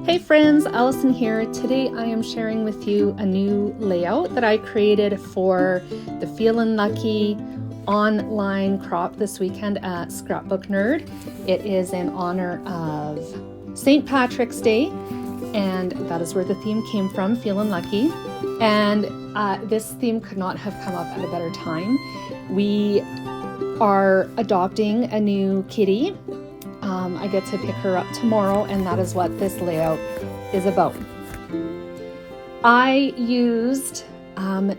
Hey friends, Allison here. Today I am sharing with you a new layout that I created for the Feelin' Lucky online crop this weekend at Scrapbook Nerd. It is in honor of St. Patrick's Day, and that is where the theme came from, Feelin' Lucky. And this theme could not have come up at a better time. We are adopting a new kitty. I get to pick her up tomorrow, and that is what this layout is about. I used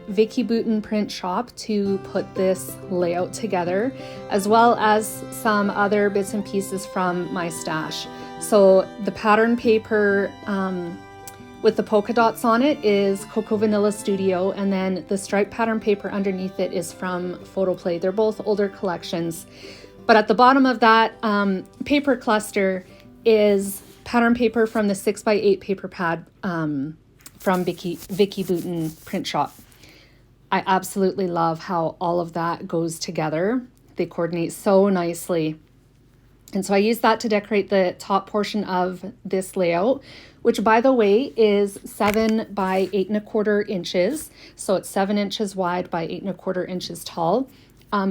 Vicki Boutin Print Shop to put this layout together, as well as some other bits and pieces from my stash. So the pattern paper with the polka dots on it is Coco Vanilla Studio, and then the striped pattern paper underneath it is from Photoplay. They're both older collections. But at the bottom of that paper cluster is pattern paper from the 6x8 paper pad from Vicki Boutin Print Shop. I absolutely love how all of that goes together. They coordinate so nicely. And so I used that to decorate the top portion of this layout, which by the way is 7 by 8¼ inches. So it's 7 inches wide by 8¼ inches tall.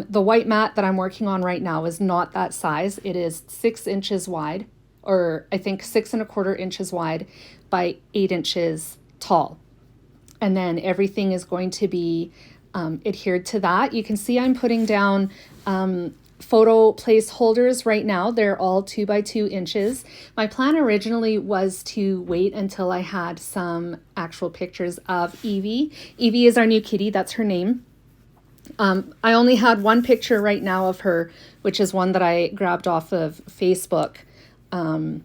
The white mat that I'm working on right now is not that size. It is 6 inches wide, or I think 6¼ inches wide by 8 inches tall. And then everything is going to be adhered to that. You can see I'm putting down photo placeholders right now. They're all 2 by 2 inches. My plan originally was to wait until I had some actual pictures of Evie. Evie is our new kitty. That's her name. I only had one picture right now of her, which is one that I grabbed off of Facebook. It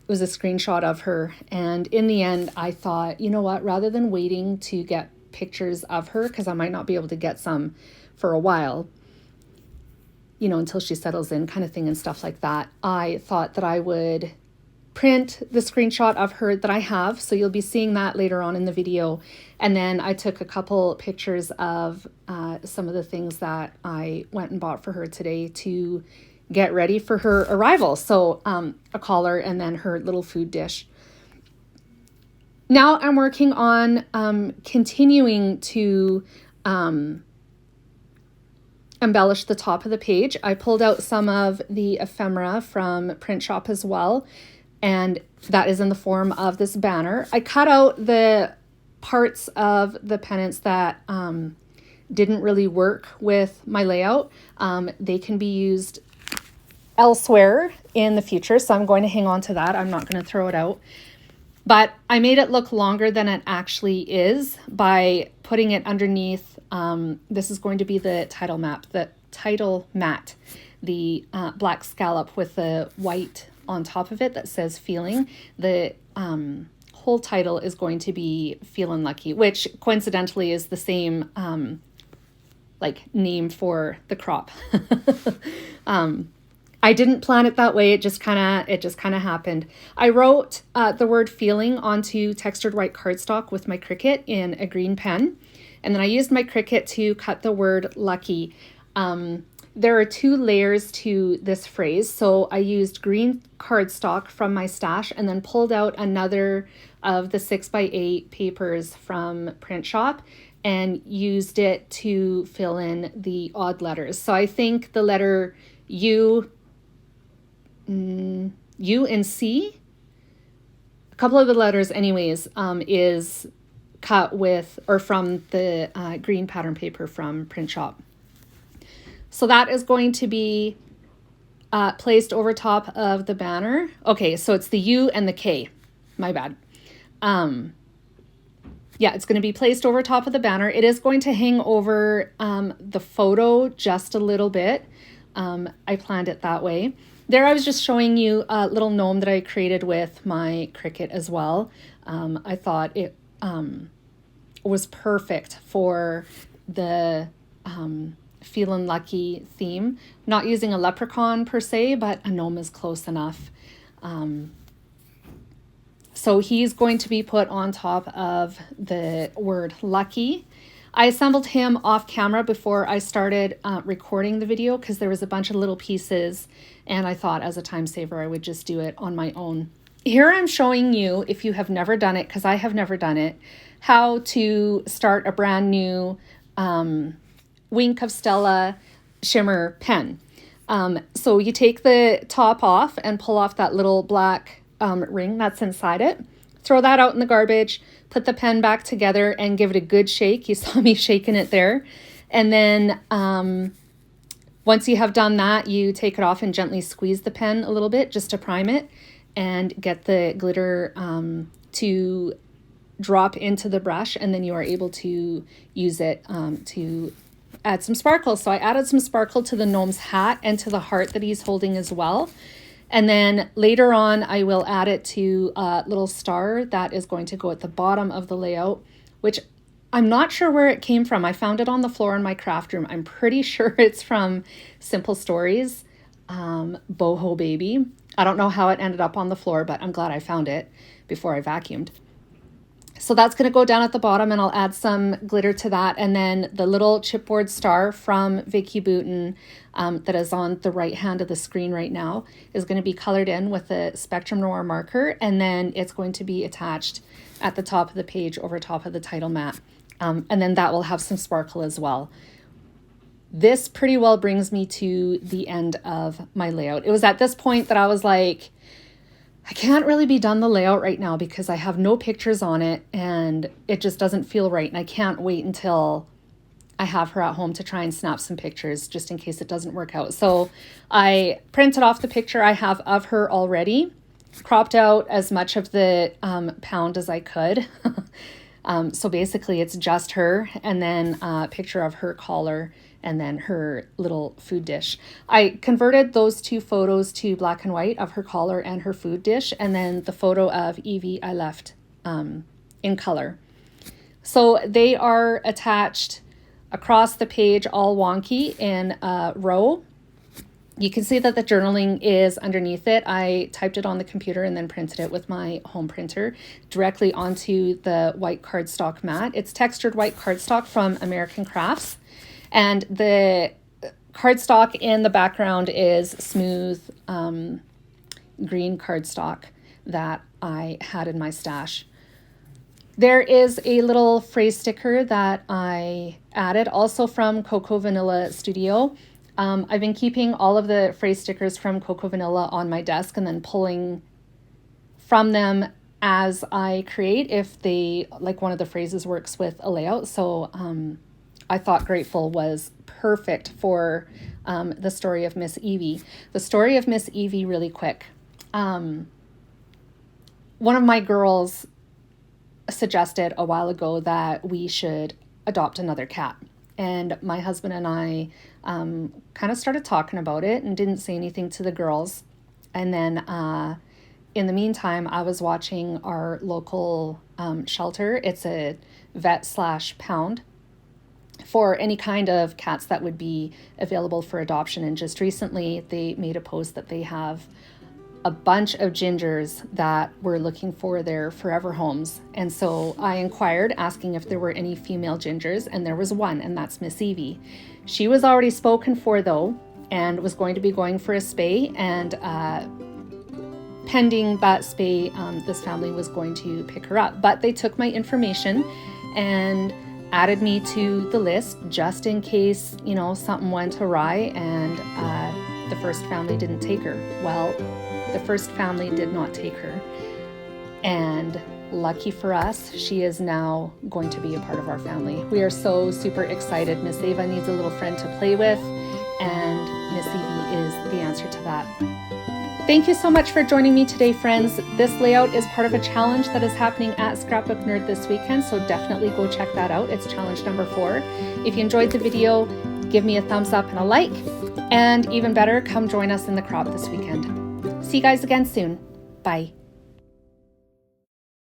was a screenshot of her. And in the end, I thought, you know what, rather than waiting to get pictures of her, because I might not be able to get some for a while, you know, until she settles in kind of thing and stuff like that, I thought that I would print the screenshot of her that I have. So you'll be seeing that later on in the video. And then I took a couple pictures of some of the things that I went and bought for her today to get ready for her arrival. So a collar and then her little food dish. Now I'm working on continuing to embellish the top of the page. I pulled out some of the ephemera from Print Shop as well, and that is in the form of this banner. I cut out the parts of the pennants that didn't really work with my layout. They can be used elsewhere in the future, so I'm going to hang on to that. I'm not going to throw it out. But I made it look longer than it actually is by putting it underneath. This is going to be the title mat, the black scallop with the white on top of it that says Feeling. The whole title is going to be Feelin' Lucky, which coincidentally is the same name for the crop. I didn't plan it that way. It just kind of happened. I wrote the word feeling onto textured white cardstock with my Cricut in a green pen. And then I used my Cricut to cut the word lucky. There are 2 layers to this phrase. So I used green cardstock from my stash and then pulled out another of the 6x8 papers from Print Shop and used it to fill in the odd letters. So I think the letter U and C, a couple of the letters anyways, is cut with or from the green pattern paper from Print Shop. So that is going to be placed over top of the banner. Okay, so it's the U and the K. My bad. Yeah, it's going to be placed over top of the banner. It is going to hang over the photo just a little bit. I planned it that way. There I was just showing you a little gnome that I created with my Cricut as well. I thought it was perfect for the Feelin' Lucky theme. Not using a leprechaun per se, but a gnome is close enough. So he's going to be put on top of the word lucky. I assembled him off camera before I started recording the video because there was a bunch of little pieces and I thought as a time saver I would just do it on my own. Here I'm showing you, if you have never done it, because I have never done it, how to start a brand new Wink of Stella shimmer pen. So you take the top off and pull off that little black ring that's inside it. Throw that out in the garbage, put the pen back together and give it a good shake. You saw me shaking it there. And then once you have done that, you take it off and gently squeeze the pen a little bit just to prime it and get the glitter to drop into the brush, and then you are able to use it to add some sparkle. So I added some sparkle to the gnome's hat and to the heart that he's holding as well. And then later on, I will add it to a little star that is going to go at the bottom of the layout, which I'm not sure where it came from. I found it on the floor in my craft room. I'm pretty sure it's from Simple Stories, Boho Baby. I don't know how it ended up on the floor, but I'm glad I found it before I vacuumed. So that's going to go down at the bottom, and I'll add some glitter to that. And then the little chipboard star from Vicki Boutin that is on the right hand of the screen right now is going to be colored in with a Spectrum Noir marker. And then it's going to be attached at the top of the page over top of the title mat. And then that will have some sparkle as well. This pretty well brings me to the end of my layout. It was at this point that I was like, I can't really be done the layout right now because I have no pictures on it and it just doesn't feel right. And I can't wait until I have her at home to try and snap some pictures just in case it doesn't work out. So I printed off the picture I have of her already, cropped out as much of the pound as I could. So basically it's just her, and then a picture of her collar and then her little food dish. I converted those two photos to black and white of her collar and her food dish, and then the photo of Evie I left in color. So they are attached across the page all wonky in a row. You can see that the journaling is underneath it. I typed it on the computer and then printed it with my home printer directly onto the white cardstock mat. It's textured white cardstock from American Crafts. And the cardstock in the background is smooth green cardstock that I had in my stash. There is a little phrase sticker that I added, also from Coco Vanilla Studio. I've been keeping all of the phrase stickers from Coco Vanilla on my desk and then pulling from them as I create if they, like one of the phrases works with a layout. So I thought Grateful was perfect for the story of Miss Evie. The story of Miss Evie, really quick. One of my girls suggested a while ago that we should adopt another cat. And my husband and I kind of started talking about it and didn't say anything to the girls. And then in the meantime, I was watching our local shelter. It's a vet/pound for any kind of cats that would be available for adoption. And just recently they made a post that they have a bunch of gingers that were looking for their forever homes. And so I inquired, asking if there were any female gingers, and there was one, and that's Miss Evie. She was already spoken for though, and was going to be going for a spay, and pending that spay, this family was going to pick her up. But they took my information and added me to the list just in case, you know, something went awry and the first family didn't take her. Well, the first family did not take her. And lucky for us, she is now going to be a part of our family. We are so super excited. Miss Ava needs a little friend to play with, and Miss Evie is the answer to that. Thank you so much for joining me today, friends. This layout is part of a challenge that is happening at Scrapbook Nerd this weekend, so definitely go check that out. It's challenge number 4. If you enjoyed the video, give me a thumbs up and a like, and even better, come join us in the crop this weekend. See you guys again soon. Bye.